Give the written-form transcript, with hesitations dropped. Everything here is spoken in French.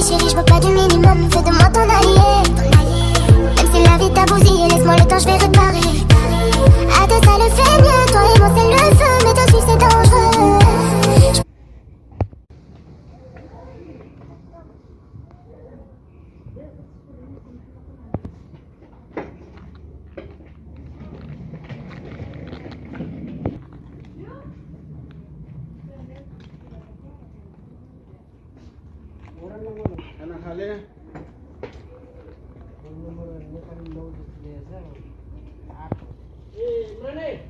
Chérie, je veux pas du minimum, fais de moi ton allié. Même si la vie t'a bousillé, laisse-moi le temps, je vais réparer. À deux ça le fait mieux, toi et moi c'est le feu, mais te suivre c'est dangereux. Anong hali? Eh, Mane!